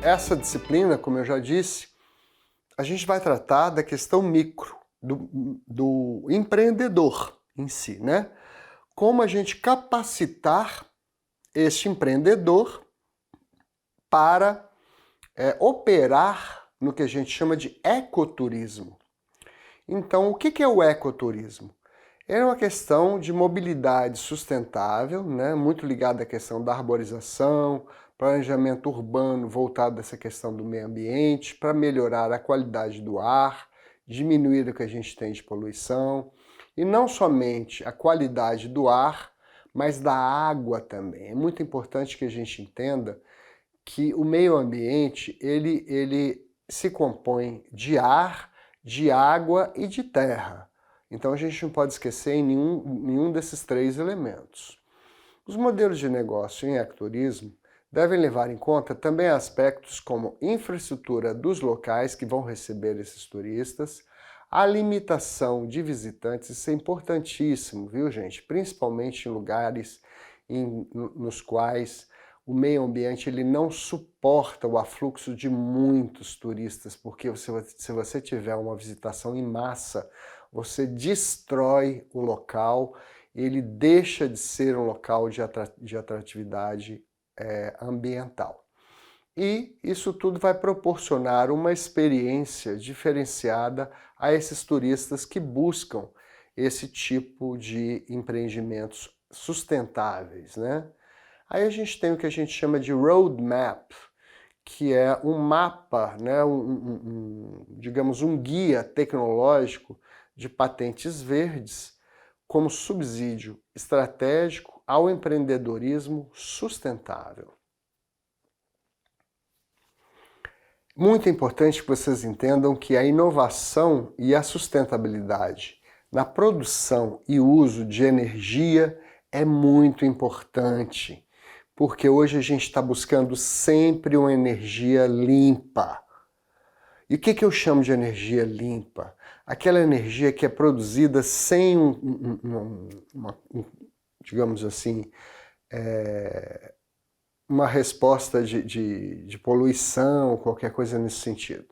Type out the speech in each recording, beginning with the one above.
essa disciplina, como eu já disse, a gente vai tratar da questão micro, do empreendedor em si, né? Como a gente capacitar este empreendedor para operar no que a gente chama de ecoturismo. Então, o que é o ecoturismo? É uma questão de mobilidade sustentável, né? Muito ligada à questão da arborização, planejamento urbano voltado a essa questão do meio ambiente, para melhorar a qualidade do ar, diminuir o que a gente tem de poluição, e não somente a qualidade do ar, mas da água também. É muito importante que a gente entenda que o meio ambiente ele se compõe de ar, de água e de terra. Então a gente não pode esquecer em nenhum desses três elementos. Os modelos de negócio em ecoturismo devem levar em conta também aspectos como infraestrutura dos locais que vão receber esses turistas, a limitação de visitantes, isso é importantíssimo, viu, gente? Principalmente em lugares nos quais o meio ambiente ele não suporta o afluxo de muitos turistas, porque se você tiver uma visitação em massa, você destrói o local, ele deixa de ser um local de atratividade ambiental. E isso tudo vai proporcionar uma experiência diferenciada a esses turistas que buscam esse tipo de empreendimentos sustentáveis, né? Aí a gente tem o que a gente chama de roadmap, que é um mapa, né, digamos um guia tecnológico de patentes verdes como subsídio estratégico ao empreendedorismo sustentável. Muito importante que vocês entendam que a inovação e a sustentabilidade na produção e uso de energia é muito importante, porque hoje a gente está buscando sempre uma energia limpa. E o que eu chamo de energia limpa? Aquela energia que é produzida sem digamos assim, uma resposta de poluição, qualquer coisa nesse sentido.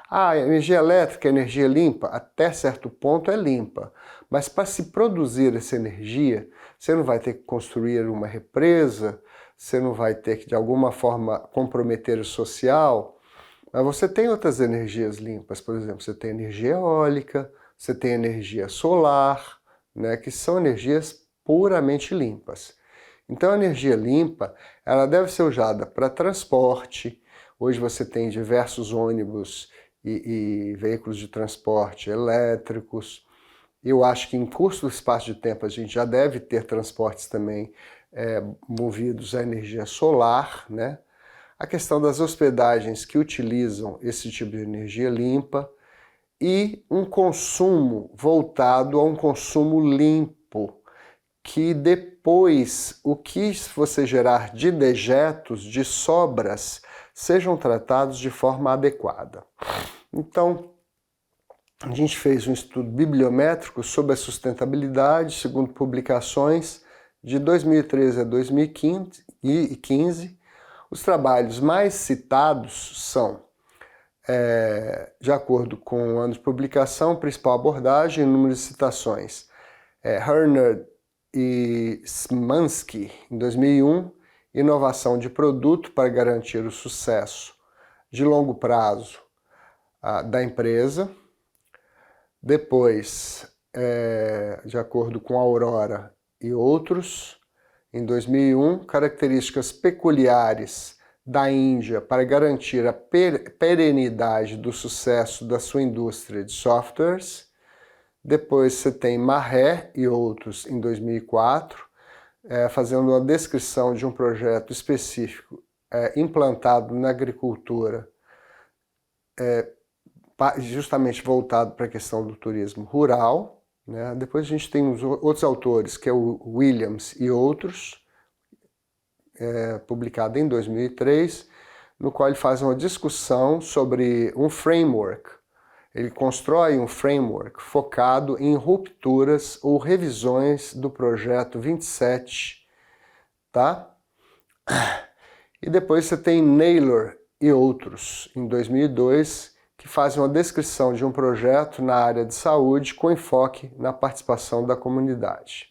A energia elétrica, a energia limpa, até certo ponto é limpa, mas para se produzir essa energia, você não vai ter que construir uma represa, você não vai ter que de alguma forma comprometer o social, mas você tem outras energias limpas, por exemplo, você tem energia eólica, você tem energia solar, né, que são energias puramente limpas. Então a energia limpa, ela deve ser usada para transporte. Hoje você tem diversos ônibus e veículos de transporte elétricos. Eu acho que em curto espaço de tempo a gente já deve ter transportes também movidos a energia solar, né? A questão das hospedagens que utilizam esse tipo de energia limpa e um consumo voltado a um consumo limpo, que depois o que você gerar de dejetos, de sobras, sejam tratados de forma adequada. Então, a gente fez um estudo bibliométrico sobre a sustentabilidade, segundo publicações de 2013 a 2015. Os trabalhos mais citados são, de acordo com o ano de publicação, principal abordagem, número de citações, Herner e Szymanski, em 2001, inovação de produto para garantir o sucesso de longo prazo da empresa. Depois, de acordo com Aurora e outros, em 2001, características peculiares da Índia para garantir a perenidade do sucesso da sua indústria de softwares. Depois você tem Marré e outros em 2004, fazendo uma descrição de um projeto específico implantado na agricultura, justamente voltado para a questão do turismo rural, né? Depois a gente tem os outros autores, que é o Williams e outros, publicado em 2003, no qual ele faz uma discussão sobre um framework. Ele constrói um framework focado em rupturas ou revisões do projeto 27, tá? E depois você tem Naylor e outros, em 2002, que fazem uma descrição de um projeto na área de saúde com enfoque na participação da comunidade.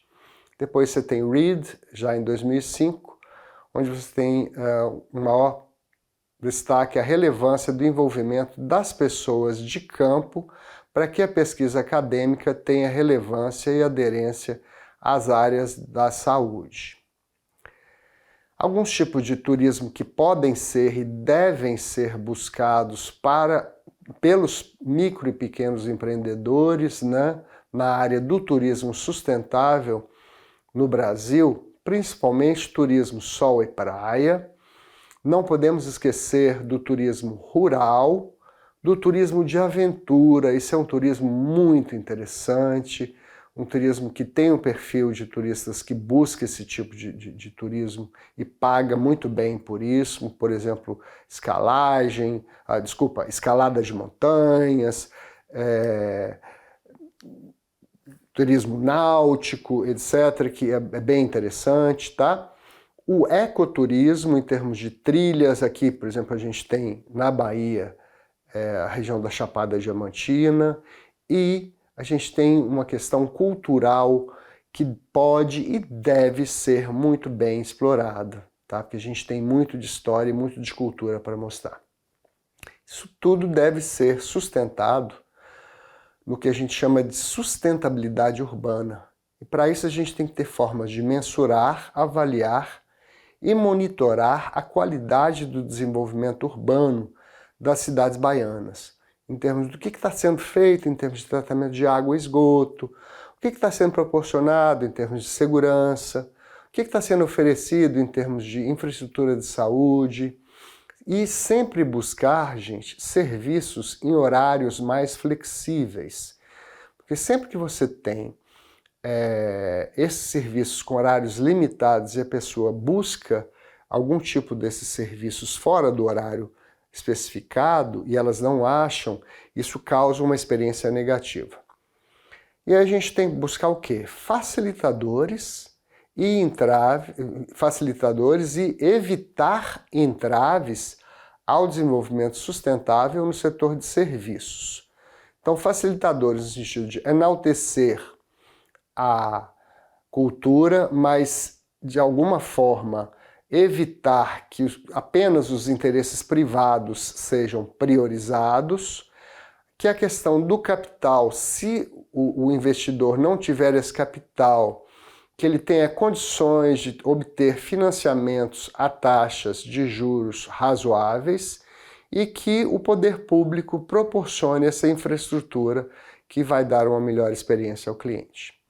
Depois você tem READ, já em 2005, onde você tem um maior destaque a relevância do envolvimento das pessoas de campo para que a pesquisa acadêmica tenha relevância e aderência às áreas da saúde. Alguns tipos de turismo que podem ser e devem ser buscados pelos micro e pequenos empreendedores, né, na área do turismo sustentável no Brasil, principalmente turismo sol e praia. Não podemos esquecer do turismo rural, do turismo de aventura. Esse é um turismo muito interessante, um turismo que tem um perfil de turistas que busca esse tipo de turismo e paga muito bem por isso. Por exemplo, escalada de montanhas, turismo náutico, etc., que é bem interessante, tá? O ecoturismo, em termos de trilhas, aqui, por exemplo, a gente tem na Bahia a região da Chapada Diamantina, e a gente tem uma questão cultural que pode e deve ser muito bem explorada, tá? Porque a gente tem muito de história e muito de cultura para mostrar. Isso tudo deve ser sustentado no que a gente chama de sustentabilidade urbana. E para isso a gente tem que ter formas de mensurar, avaliar e monitorar a qualidade do desenvolvimento urbano das cidades baianas, em termos do que está sendo feito em termos de tratamento de água e esgoto, o que está sendo proporcionado em termos de segurança, o que está sendo oferecido em termos de infraestrutura de saúde, e sempre buscar, gente, serviços em horários mais flexíveis. Porque sempre que você tem esses serviços com horários limitados e a pessoa busca algum tipo desses serviços fora do horário especificado e elas não acham, isso causa uma experiência negativa. E aí a gente tem que buscar o quê? Facilitadores e evitar entraves ao desenvolvimento sustentável no setor de serviços. Então, facilitadores no sentido de enaltecer a cultura, mas de alguma forma evitar que apenas os interesses privados sejam priorizados, que a questão do capital, se o investidor não tiver esse capital, que ele tenha condições de obter financiamentos a taxas de juros razoáveis e que o poder público proporcione essa infraestrutura que vai dar uma melhor experiência ao cliente.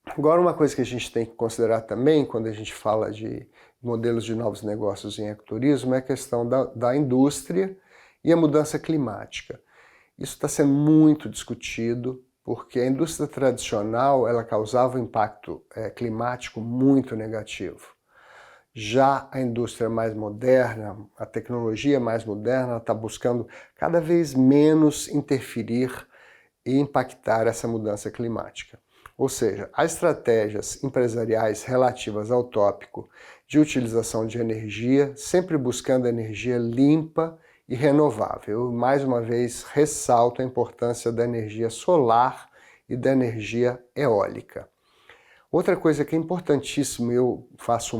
Agora, uma coisa que a gente tem que considerar também, quando a gente fala de modelos de novos negócios em ecoturismo, é a questão da indústria e a mudança climática. Isso está sendo muito discutido, porque a indústria tradicional ela causava um impacto climático muito negativo. Já a indústria mais moderna, a tecnologia mais moderna, está buscando cada vez menos interferir e impactar essa mudança climática. Ou seja, as estratégias empresariais relativas ao tópico de utilização de energia, sempre buscando energia limpa e renovável. Eu, mais uma vez, ressalto a importância da energia solar e da energia eólica. Outra coisa que é importantíssima, eu faço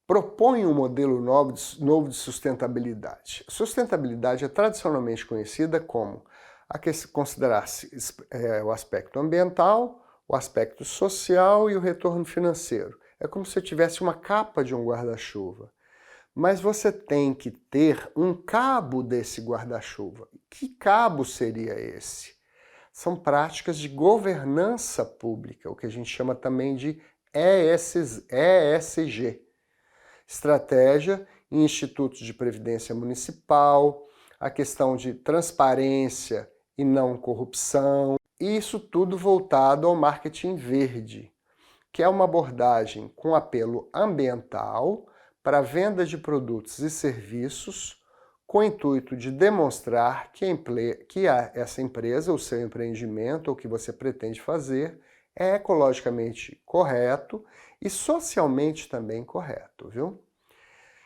propõe um modelo novo de sustentabilidade. Sustentabilidade é tradicionalmente conhecida como considerar-se o aspecto ambiental, o aspecto social e o retorno financeiro. É como se você tivesse uma capa de um guarda-chuva. Mas você tem que ter um cabo desse guarda-chuva. Que cabo seria esse? São práticas de governança pública, o que a gente chama também de ESG. Estratégia em institutos de previdência municipal, a questão de transparência e não corrupção, e isso tudo voltado ao marketing verde, que é uma abordagem com apelo ambiental para a venda de produtos e serviços com o intuito de demonstrar que essa empresa, o seu empreendimento, ou o que você pretende fazer, é ecologicamente correto e socialmente também correto, viu?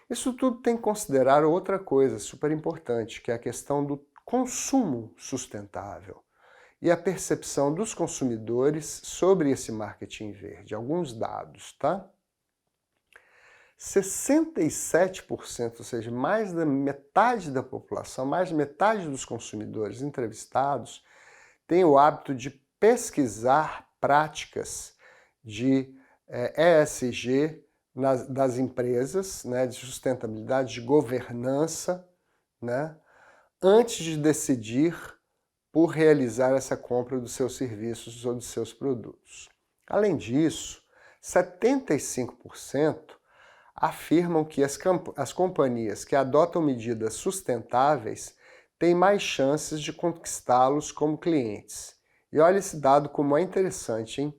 Isso tudo tem que considerar outra coisa super importante, que é a questão do consumo sustentável e a percepção dos consumidores sobre esse marketing verde. Alguns dados, tá? 67%, ou seja, mais da metade da população, mais de metade dos consumidores entrevistados, tem o hábito de pesquisar práticas de ESG das empresas, né, de sustentabilidade, de governança, né, antes de decidir por realizar essa compra dos seus serviços ou dos seus produtos. Além disso, 75% afirmam que as companhias que adotam medidas sustentáveis têm mais chances de conquistá-los como clientes. E olha esse dado como é interessante, hein?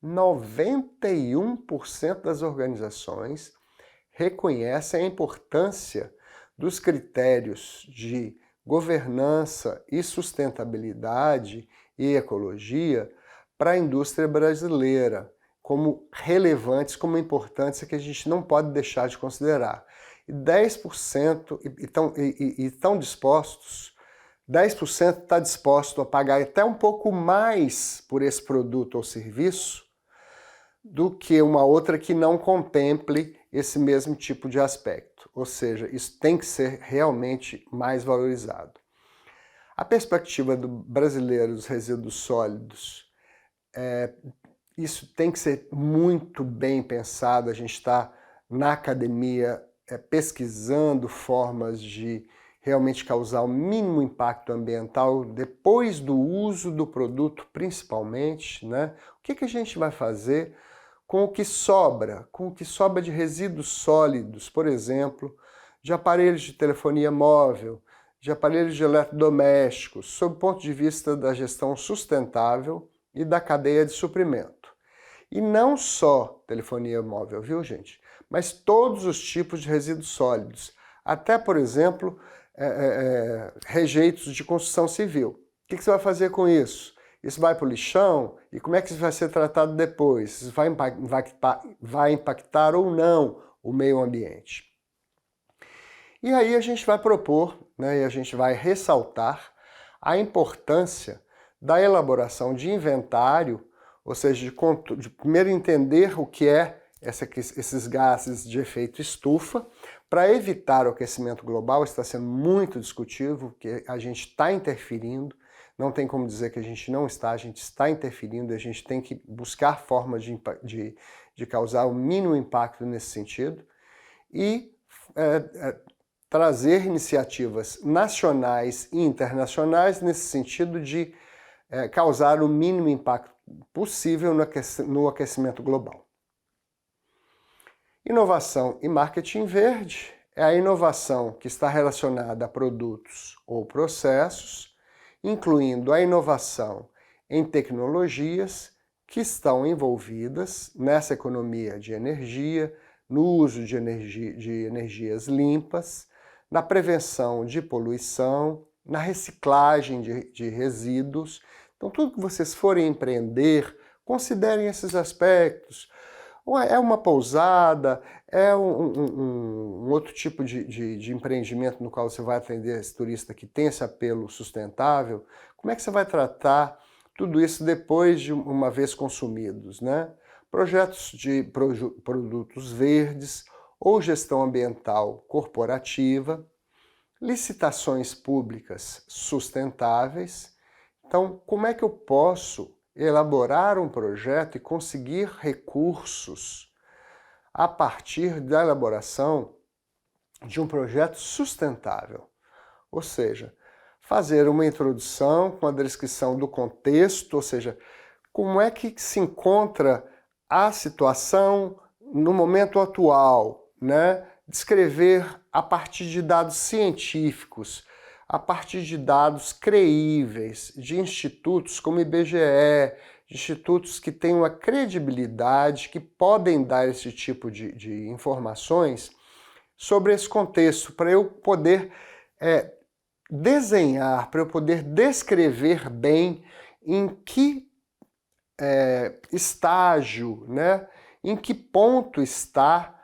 91% das organizações reconhecem a importância dos critérios de governança e sustentabilidade e ecologia para a indústria brasileira, como relevantes, como importantes, que a gente não pode deixar de considerar. E 10% estão dispostos, 10% está disposto a pagar até um pouco mais por esse produto ou serviço do que uma outra que não contemple esse mesmo tipo de aspecto. Ou seja, isso tem que ser realmente mais valorizado. A perspectiva do brasileiro dos resíduos sólidos, isso tem que ser muito bem pensado. A gente está na academia pesquisando formas de realmente causar o mínimo impacto ambiental depois do uso do produto, principalmente, né? O que a gente vai fazer com o que sobra de resíduos sólidos, por exemplo, de aparelhos de telefonia móvel, de aparelhos de eletrodomésticos, sob o ponto de vista da gestão sustentável e da cadeia de suprimento. E não só telefonia móvel, viu, gente? Mas todos os tipos de resíduos sólidos. Até, por exemplo, rejeitos de construção civil. O que você vai fazer com isso? Isso vai para o lixão? E como é que isso vai ser tratado depois? Isso vai impactar ou não o meio ambiente? E aí a gente vai propor, né, e a gente vai ressaltar a importância da elaboração de inventário, ou seja, de primeiro entender o que é esses gases de efeito estufa, para evitar o aquecimento global. Está sendo muito discutível, que a gente está interferindo, não tem como dizer que a gente não está, a gente está interferindo, a gente tem que buscar formas de causar o mínimo impacto nesse sentido e trazer iniciativas nacionais e internacionais nesse sentido de causar o mínimo impacto possível no aquecimento global. Inovação e marketing verde é a inovação que está relacionada a produtos ou processos, incluindo a inovação em tecnologias que estão envolvidas nessa economia de energia, no uso de energias limpas, na prevenção de poluição, na reciclagem de resíduos. Então, tudo que vocês forem empreender, considerem esses aspectos. É uma pousada, é um outro tipo de empreendimento no qual você vai atender esse turista que tem esse apelo sustentável. Como é que você vai tratar tudo isso depois de uma vez consumidos, né? Projetos de produtos verdes ou gestão ambiental corporativa, licitações públicas sustentáveis. Então, como é que eu posso elaborar um projeto e conseguir recursos a partir da elaboração de um projeto sustentável? Ou seja, fazer uma introdução com a descrição do contexto, ou seja, como é que se encontra a situação no momento atual, né? Descrever a partir de dados científicos, a partir de dados creíveis, de institutos como IBGE, de institutos que têm uma credibilidade, que podem dar esse tipo de informações sobre esse contexto, para eu poder desenhar, para eu poder descrever bem em que estágio, né? Em que ponto está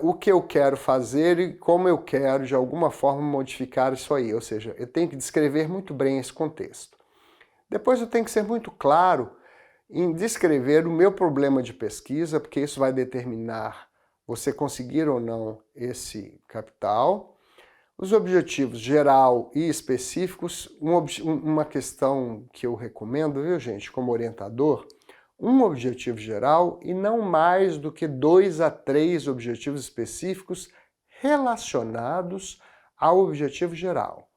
o que eu quero fazer e como eu quero, de alguma forma, modificar isso aí. Ou seja, eu tenho que descrever muito bem esse contexto. Depois eu tenho que ser muito claro em descrever o meu problema de pesquisa, porque isso vai determinar você conseguir ou não esse capital. Os objetivos geral e específicos, uma questão que eu recomendo, viu, gente, como orientador, um objetivo geral e não mais do que 2 a 3 objetivos específicos relacionados ao objetivo geral.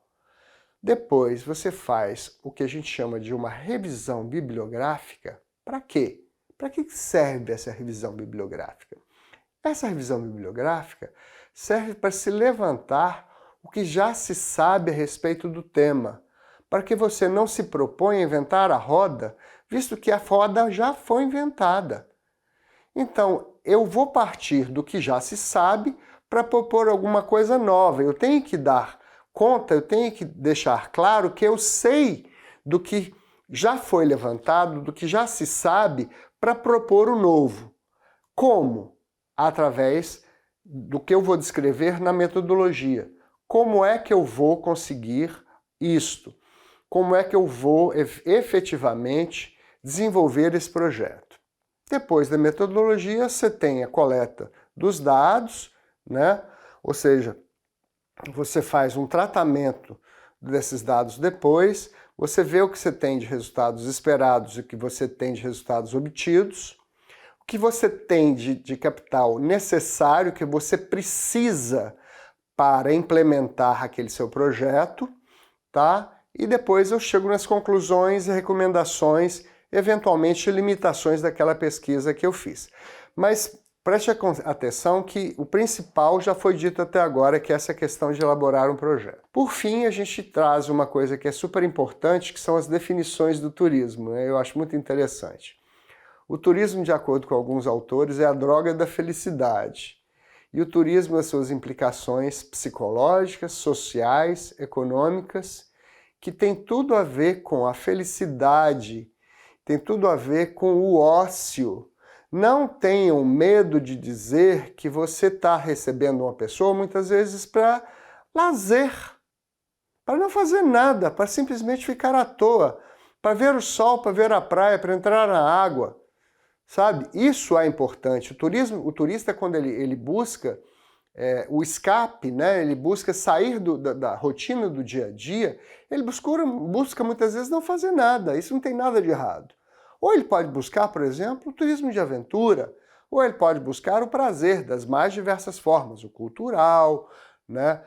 Depois você faz o que a gente chama de uma revisão bibliográfica. Para quê? Para que serve essa revisão bibliográfica? Essa revisão bibliográfica serve para se levantar o que já se sabe a respeito do tema, para que você não se proponha a inventar a roda, visto que a roda já foi inventada. Então, eu vou partir do que já se sabe para propor alguma coisa nova. Eu tenho que dar conta, eu tenho que deixar claro que eu sei do que já foi levantado, do que já se sabe, para propor o novo. Como? Através do que eu vou descrever na metodologia. Como é que eu vou conseguir isto? Como é que eu vou efetivamente desenvolver esse projeto? Depois da metodologia, você tem a coleta dos dados, né? Ou seja, você faz um tratamento desses dados depois, você vê o que você tem de resultados esperados e o que você tem de resultados obtidos, o que você tem de capital necessário, que você precisa para implementar aquele seu projeto, tá? E depois eu chego nas conclusões e recomendações, eventualmente limitações daquela pesquisa que eu fiz. Mas preste atenção que o principal já foi dito até agora, que é essa questão de elaborar um projeto. Por fim, a gente traz uma coisa que é super importante, que são as definições do turismo, né? Eu acho muito interessante. O turismo, de acordo com alguns autores, é a droga da felicidade. E o turismo, as suas implicações psicológicas, sociais, econômicas, que tem tudo a ver com a felicidade, tem tudo a ver com o ócio. Não tenham medo de dizer que você está recebendo uma pessoa, muitas vezes, para lazer, para não fazer nada, para simplesmente ficar à toa, para ver o sol, para ver a praia, para entrar na água. Sabe? Isso é importante. O turista, quando ele busca o escape, né? Ele busca sair da rotina do dia a dia, ele busca muitas vezes não fazer nada. Isso não tem nada de errado. Ou ele pode buscar, por exemplo, o turismo de aventura, ou ele pode buscar o prazer das mais diversas formas, o cultural, né?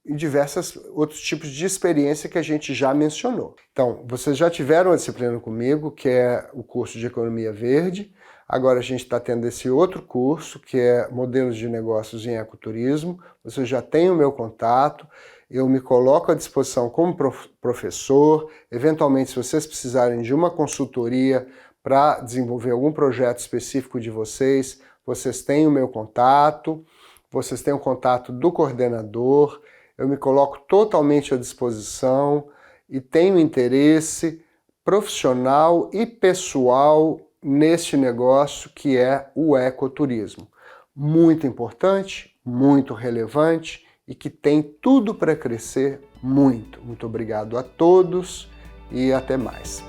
E diversos outros tipos de experiência que a gente já mencionou. Então, vocês já tiveram a disciplina comigo, que é o curso de Economia Verde. Agora a gente está tendo esse outro curso, que é Modelos de Negócios em Ecoturismo. Vocês já têm o meu contato, eu me coloco à disposição como professor. Eventualmente, se vocês precisarem de uma consultoria para desenvolver algum projeto específico de vocês têm o meu contato. Vocês têm o contato do coordenador, eu me coloco totalmente à disposição e tenho interesse profissional e pessoal neste negócio que é o ecoturismo. Muito importante, muito relevante e que tem tudo para crescer muito. Muito obrigado a todos e até mais.